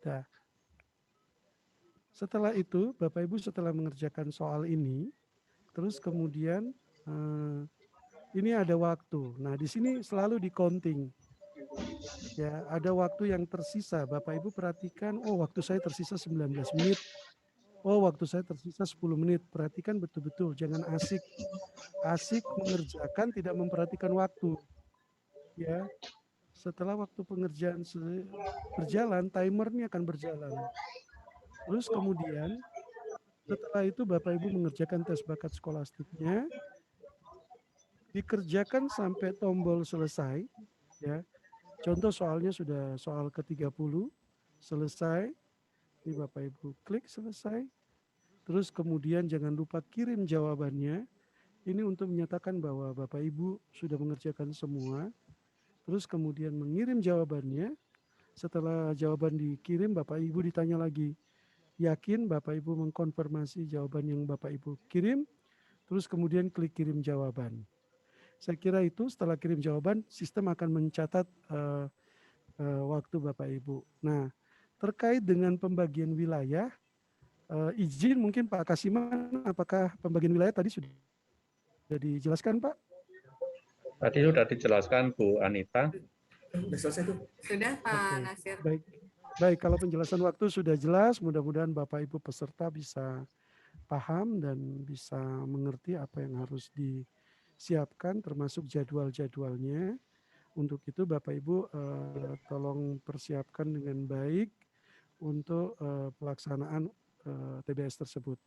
Nah, setelah itu Bapak Ibu setelah mengerjakan soal ini, terus kemudian ini ada waktu. Nah, di sini selalu di counting. Ya, ada waktu yang tersisa. Bapak Ibu perhatikan, oh waktu saya tersisa 19 menit. Oh, waktu saya tersisa 10 menit. Perhatikan betul-betul, jangan asik mengerjakan, tidak memperhatikan waktu. Ya, setelah waktu pengerjaan berjalan, timernya akan berjalan. Terus kemudian setelah itu Bapak Ibu mengerjakan tes bakat skolastiknya, dikerjakan sampai tombol selesai. Ya, contoh soalnya sudah soal ke-30, selesai. Ini Bapak Ibu klik selesai. Terus kemudian jangan lupa kirim jawabannya. Ini untuk menyatakan bahwa Bapak Ibu sudah mengerjakan semua. Terus kemudian mengirim jawabannya. Setelah jawaban dikirim, Bapak Ibu ditanya lagi. Yakin Bapak Ibu mengkonfirmasi jawaban yang Bapak Ibu kirim. Terus kemudian klik kirim jawaban. Saya kira itu setelah kirim jawaban, sistem akan mencatat waktu Bapak Ibu. Nah, terkait dengan pembagian wilayah, izin mungkin Pak Kasiman, apakah pembagian wilayah tadi sudah dijelaskan Pak? Tadi sudah dijelaskan Bu Anita. Sudah Pak Oke, Nasir. baik. Kalau penjelasan waktu sudah jelas, mudah-mudahan Bapak Ibu peserta bisa paham dan bisa mengerti apa yang harus disiapkan, termasuk jadwal-jadwalnya. Untuk itu Bapak Ibu tolong persiapkan dengan baik untuk pelaksanaan TBS tersebut.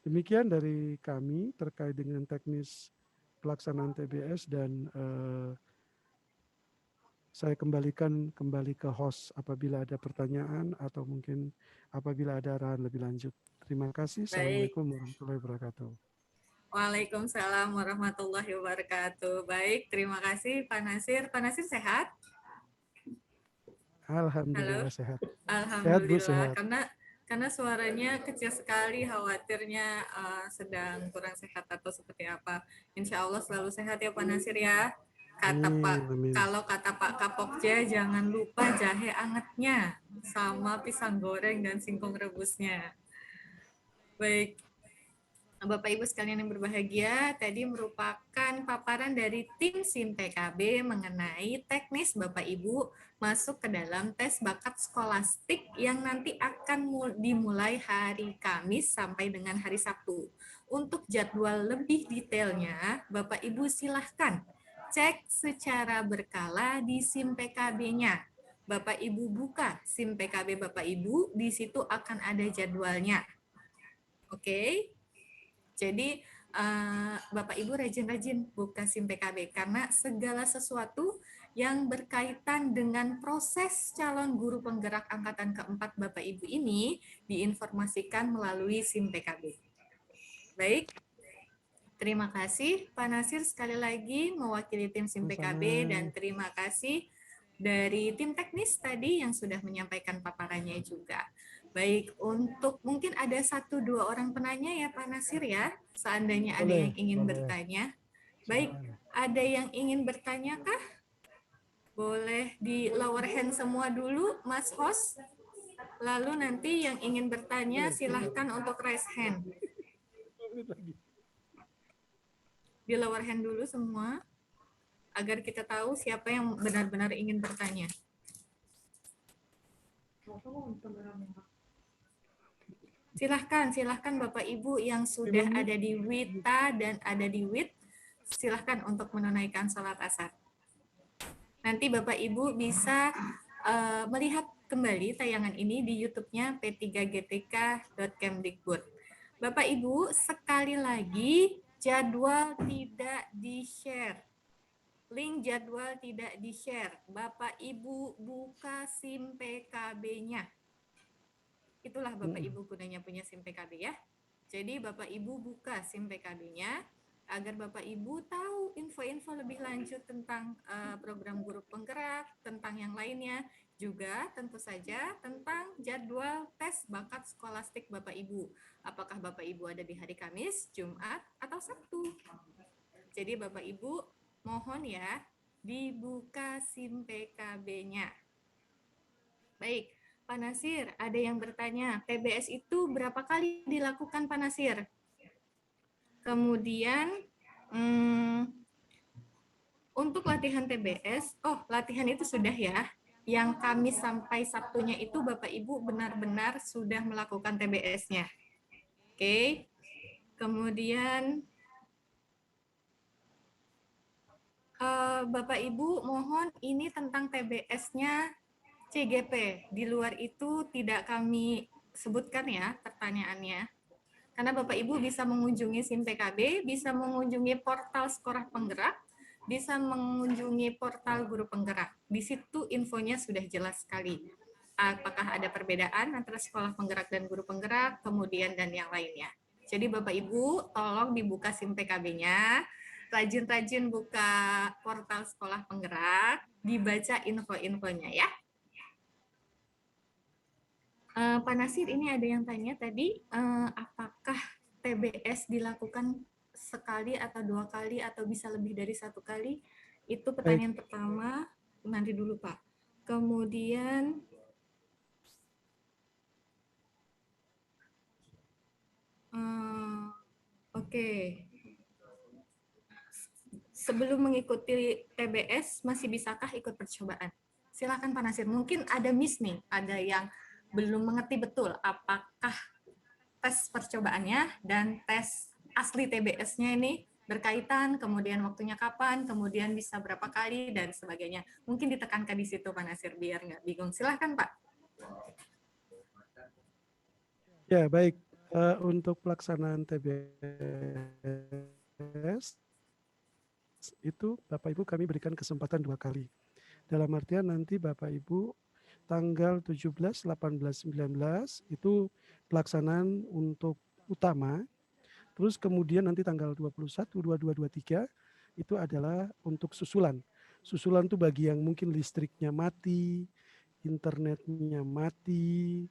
Demikian dari kami terkait dengan teknis pelaksanaan TBS dan saya kembalikan kembali ke host apabila ada pertanyaan atau mungkin apabila ada arahan lebih lanjut. Terima kasih. Assalamualaikum warahmatullahi wabarakatuh. Waalaikumsalam warahmatullahi wabarakatuh. Baik, terima kasih Pak Nasir. Pak Nasir sehat? Alhamdulillah Halo? sehat. Alhamdulillah. Sehat. Karena suaranya kecil sekali, khawatirnya sedang kurang sehat atau seperti apa. Insya Allah selalu sehat ya Pak Nasir ya. Kalau kata Pak Kapokja, jangan lupa jahe angetnya sama pisang goreng dan singkong rebusnya. Baik, Bapak Ibu sekalian yang berbahagia, tadi merupakan paparan dari tim SIM PKB mengenai teknis Bapak Ibu masuk ke dalam tes bakat skolastik yang nanti akan dimulai hari Kamis sampai dengan hari Sabtu. Untuk jadwal lebih detailnya, Bapak Ibu silahkan cek secara berkala di SIM PKB-nya. Bapak Ibu buka SIM PKB Bapak Ibu, di situ akan ada jadwalnya. Oke. Jadi Bapak Ibu rajin-rajin buka SIM PKB karena segala sesuatu yang berkaitan dengan proses calon guru penggerak angkatan keempat Bapak Ibu ini diinformasikan melalui SIM PKB. Baik, terima kasih Pak Nasir sekali lagi mewakili tim SIM PKB dan terima kasih dari tim teknis tadi yang sudah menyampaikan paparannya juga. Baik, untuk mungkin ada 1-2 orang penanya ya Pak Nasir ya, seandainya ada Boleh, yang ingin boleh. bertanya. Baik, Silakan. ada yang ingin bertanya kah? Boleh di lower hand semua dulu, Mas Host. Lalu nanti yang ingin bertanya Boleh, silahkan untuk raise hand. 2 menit lagi. Di lower hand dulu semua, agar kita tahu siapa yang benar-benar ingin bertanya. Silahkan Bapak Ibu yang 5 sudah menit. ada di WITA dan ada di WIT, silahkan untuk menunaikan sholat asar. Nanti Bapak Ibu bisa melihat kembali tayangan ini di YouTube-nya p3gtk.kemdikbud. Bapak Ibu, sekali lagi jadwal tidak di-share. Link jadwal tidak di-share. Bapak Ibu buka SIM PKB-nya. Itulah Bapak Ibu gunanya punya SIM PKB ya. Jadi Bapak Ibu buka SIM PKB-nya agar Bapak Ibu tahu info-info lebih lanjut tentang program guru penggerak, tentang yang lainnya, juga tentu saja tentang jadwal tes bakat skolastik Bapak Ibu. Apakah Bapak Ibu ada di hari Kamis, Jumat, atau Sabtu? Jadi Bapak Ibu mohon ya dibuka SIM PKB-nya. Baik. Pak Nasir, ada yang bertanya, TBS itu berapa kali dilakukan Pak Nasir? Kemudian, untuk latihan TBS, latihan itu sudah ya. Yang Kamis sampai Sabtunya itu Bapak Ibu benar-benar sudah melakukan TBS-nya. Oke. Kemudian, Bapak Ibu mohon ini tentang TBS-nya CGP. Di luar itu tidak kami sebutkan ya pertanyaannya. Karena Bapak Ibu bisa mengunjungi SIM PKB, bisa mengunjungi portal Sekolah Penggerak, bisa mengunjungi portal Guru Penggerak. Di situ infonya sudah jelas sekali. Apakah ada perbedaan antara Sekolah Penggerak dan Guru Penggerak, kemudian dan yang lainnya. Jadi Bapak Ibu tolong dibuka SIM PKB-nya, rajin-rajin buka portal Sekolah Penggerak, dibaca info-infonya ya. Pak Nasir, ini ada yang tanya tadi, apakah TBS dilakukan sekali atau 2 kali atau bisa lebih dari 1 kali? Itu pertanyaan pertama, nanti dulu Pak. Kemudian, oke. Sebelum mengikuti TBS, masih bisakah ikut percobaan? Silakan Pak Nasir, mungkin ada miss nih, ada yang belum mengerti betul apakah tes percobaannya dan tes asli TBS-nya ini berkaitan, kemudian waktunya kapan, kemudian bisa berapa kali, dan sebagainya. Mungkin ditekankan di situ, Pak Nasir, biar nggak bingung. Silahkan, Pak. Ya, baik. Untuk pelaksanaan TBS, itu Bapak Ibu kami berikan kesempatan 2 kali. Dalam artian nanti Bapak Ibu tanggal 17, 18, 19 itu pelaksanaan untuk utama. Terus kemudian nanti tanggal 21, 22, 23 itu adalah untuk susulan. Susulan itu bagi yang mungkin listriknya mati, internetnya mati,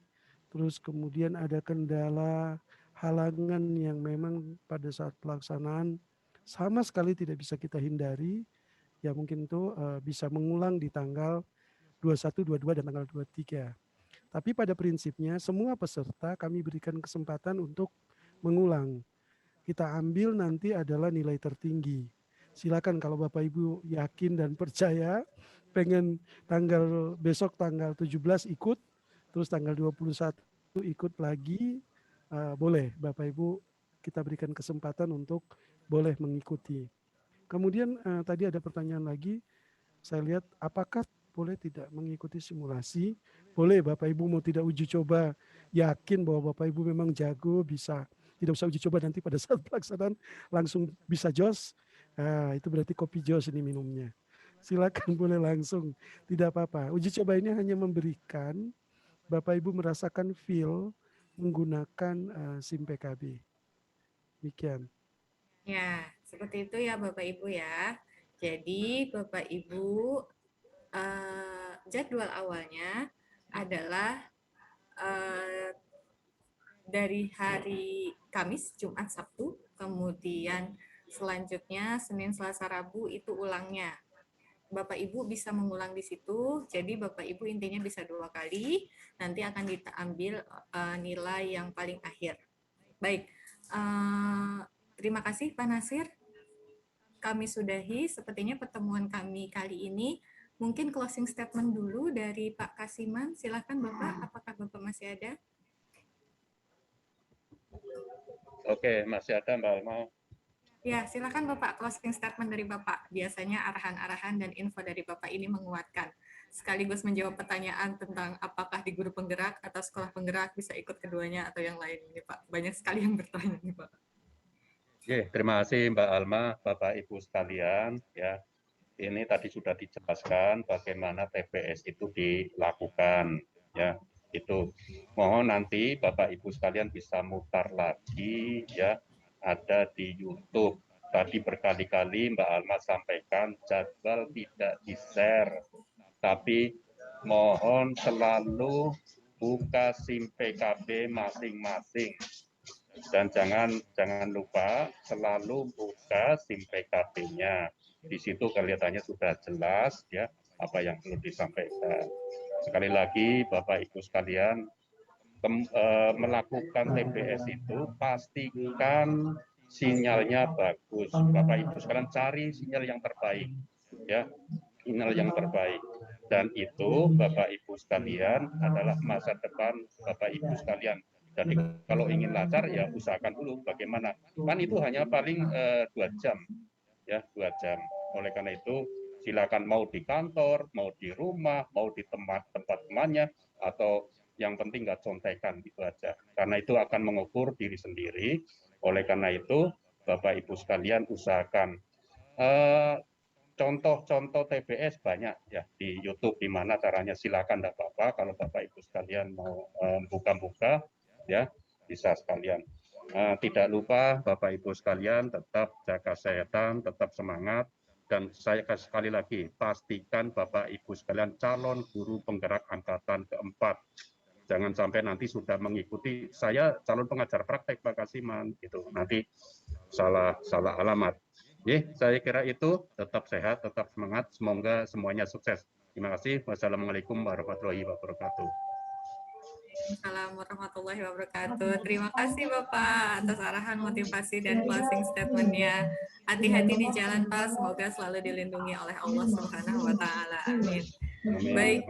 terus kemudian ada kendala halangan yang memang pada saat pelaksanaan sama sekali tidak bisa kita hindari, ya mungkin itu bisa mengulang di tanggal 21, 22, dan tanggal 23. Tapi pada prinsipnya semua peserta kami berikan kesempatan untuk mengulang. Kita ambil nanti adalah nilai tertinggi. Silakan kalau Bapak Ibu yakin dan percaya, pengen besok tanggal 17 ikut, terus tanggal 21 ikut lagi, boleh Bapak Ibu kita berikan kesempatan untuk boleh mengikuti. Kemudian tadi ada pertanyaan lagi, saya lihat apakah boleh tidak mengikuti simulasi? Boleh Bapak Ibu mau tidak uji coba, yakin bahwa Bapak Ibu memang jago, bisa. Tidak usah uji coba, nanti pada saat pelaksanaan langsung bisa jos. Nah, itu berarti kopi jos ini minumnya. Silakan boleh langsung, tidak apa-apa. Uji coba ini hanya memberikan Bapak Ibu merasakan feel menggunakan SIM PKB. Demikian. Ya, seperti itu ya Bapak Ibu ya. Jadi Bapak Ibu, jadwal awalnya adalah dari hari Kamis, Jumat, Sabtu, kemudian selanjutnya Senin, Selasa, Rabu itu ulangnya. Bapak Ibu bisa mengulang di situ, jadi Bapak Ibu intinya bisa 2 kali, nanti akan diambil nilai yang paling akhir. Baik, terima kasih Pak Nasir. Kami sudahi sepertinya pertemuan kami kali ini. Mungkin closing statement dulu dari Pak Kasiman. Silakan Bapak, apakah Bapak masih ada? Oke, masih ada Mbak Alma. Ya, silakan Bapak, closing statement dari Bapak. Biasanya arahan-arahan dan info dari Bapak ini menguatkan. Sekaligus menjawab pertanyaan tentang apakah di guru penggerak atau sekolah penggerak bisa ikut keduanya atau yang lain ini Pak. Banyak sekali yang bertanya nih Pak. Oke, terima kasih Mbak Alma, Bapak Ibu sekalian. Ya, ini tadi sudah dijelaskan bagaimana TPS itu dilakukan. Ya, itu mohon nanti Bapak Ibu sekalian bisa mutar lagi ya, ada di YouTube. Tadi berkali-kali Mbak Alma sampaikan jadwal tidak di-share, tapi mohon selalu buka SIM PKB masing-masing. Dan jangan lupa selalu buka SIM PKB-nya. Di situ kelihatannya sudah jelas ya apa yang perlu disampaikan. Sekali lagi Bapak Ibu sekalian, melakukan TPS itu pastikan sinyalnya bagus. Bapak Ibu sekalian cari sinyal yang terbaik ya, sinyal yang terbaik. Dan itu Bapak Ibu sekalian adalah masa depan Bapak Ibu sekalian. Jadi kalau ingin lancar ya usahakan dulu bagaimana. Kan itu hanya paling 2 jam ya, 2 jam. Oleh karena itu silakan mau di kantor, mau di rumah, mau di tempat temannya, atau yang penting nggak contekan gitu aja. Karena itu akan mengukur diri sendiri. Oleh karena itu Bapak Ibu sekalian usahakan contoh-contoh TPS banyak ya di YouTube, di mana caranya silakan tidak apa-apa kalau Bapak Ibu sekalian mau buka-buka ya bisa sekalian. Tidak lupa Bapak Ibu sekalian tetap jaga kesehatan, tetap semangat, dan saya sekali lagi pastikan Bapak Ibu sekalian calon guru penggerak angkatan keempat. Jangan sampai nanti sudah mengikuti saya calon pengajar praktek Pak Kasiman gitu, nanti salah alamat. Saya kira itu, tetap sehat, tetap semangat, semoga semuanya sukses. Terima kasih. Wassalamualaikum warahmatullahi wabarakatuh. Assalamualaikum warahmatullahi wabarakatuh. Terima kasih Bapak atas arahan, motivasi, dan closing statement-nya. Hati-hati di jalan Pak, semoga selalu dilindungi oleh Allah Subhanahu wa Ta'ala. Amin. Baik,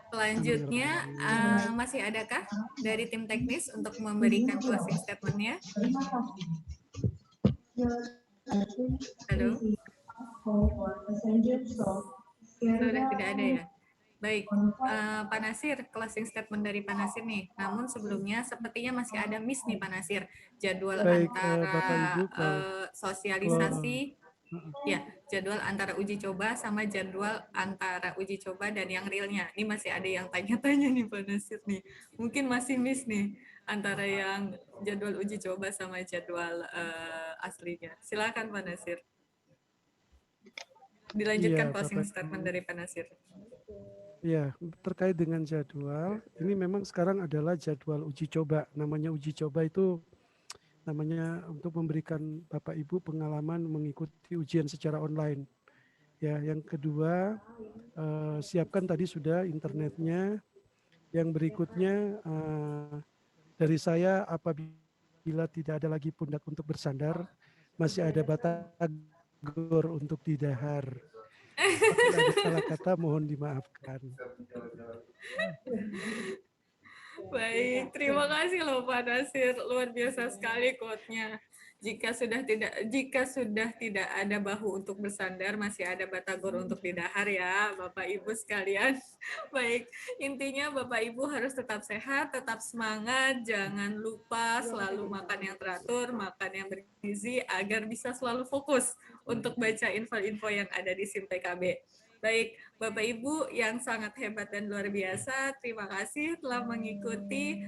selanjutnya masih adakah dari tim teknis untuk memberikan closing statement-nya? Halo? Sudah tidak ada ya? Baik, Pak Nasir, closing statement dari Pak Nasir nih. Namun sebelumnya sepertinya masih ada miss nih Pak Nasir. Jadwal Baik, antara Bapak Ibu, sosialisasi, ya, jadwal antara uji coba sama jadwal antara uji coba dan yang realnya. Ini masih ada yang tanya-tanya nih Pak Nasir nih. Mungkin masih miss nih antara yang jadwal uji coba sama jadwal aslinya. Silakan Pak Nasir. Dilanjutkan Iya, closing Bapak statement Ibu. dari Pak Nasir. Ya, terkait dengan jadwal, ini memang sekarang adalah jadwal uji coba. Namanya uji coba itu namanya untuk memberikan Bapak Ibu pengalaman mengikuti ujian secara online. Ya, yang kedua, siapkan tadi sudah internetnya. Yang berikutnya dari saya, apabila tidak ada lagi pundak untuk bersandar, masih ada batagor untuk didahar. Apabila ada salah kata mohon dimaafkan. Baik, terima kasih loh Pak Nasir, luar biasa sekali quote-nya. Jika sudah tidak ada bahu untuk bersandar, masih ada batagor untuk didahar ya, Bapak Ibu sekalian. Baik, intinya Bapak Ibu harus tetap sehat, tetap semangat, jangan lupa selalu makan yang teratur, makan yang bergizi agar bisa selalu fokus untuk baca info-info yang ada di SIM PKB. Baik, Bapak Ibu yang sangat hebat dan luar biasa, terima kasih telah mengikuti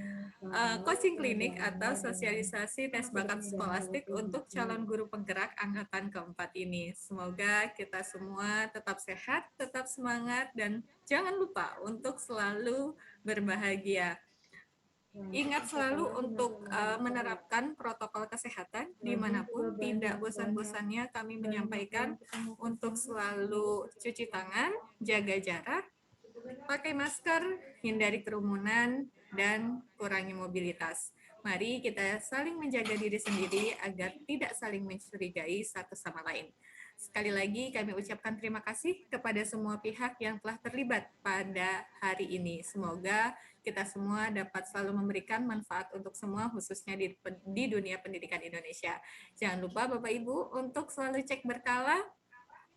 coaching klinik atau sosialisasi tes bakat skolastik untuk calon guru penggerak angkatan keempat ini. Semoga kita semua tetap sehat, tetap semangat, dan jangan lupa untuk selalu berbahagia. Ingat selalu untuk menerapkan protokol kesehatan dimanapun, tidak bosan-bosannya kami menyampaikan untuk selalu cuci tangan, jaga jarak, pakai masker, hindari kerumunan, dan kurangi mobilitas. Mari kita saling menjaga diri sendiri agar tidak saling mencurigai satu sama lain. Sekali lagi kami ucapkan terima kasih kepada semua pihak yang telah terlibat pada hari ini. Semoga kita semua dapat selalu memberikan manfaat untuk semua, khususnya di dunia pendidikan Indonesia. Jangan lupa Bapak Ibu untuk selalu cek berkala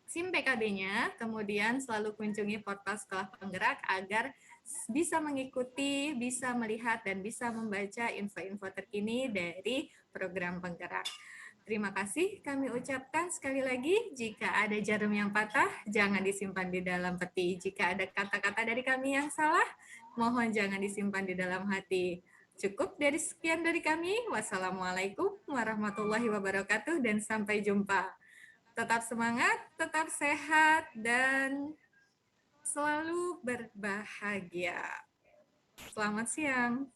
SIM PKB-nya, kemudian selalu kunjungi portal Sekolah Penggerak agar bisa mengikuti, bisa melihat, dan bisa membaca info-info terkini dari program Penggerak. Terima kasih kami ucapkan sekali lagi. Jika ada jarum yang patah, jangan disimpan di dalam peti. Jika ada kata-kata dari kami yang salah, mohon jangan disimpan di dalam hati. Cukup dari sekian dari kami. Wassalamualaikum warahmatullahi wabarakatuh dan sampai jumpa. Tetap semangat, tetap sehat, dan selalu berbahagia. Selamat siang.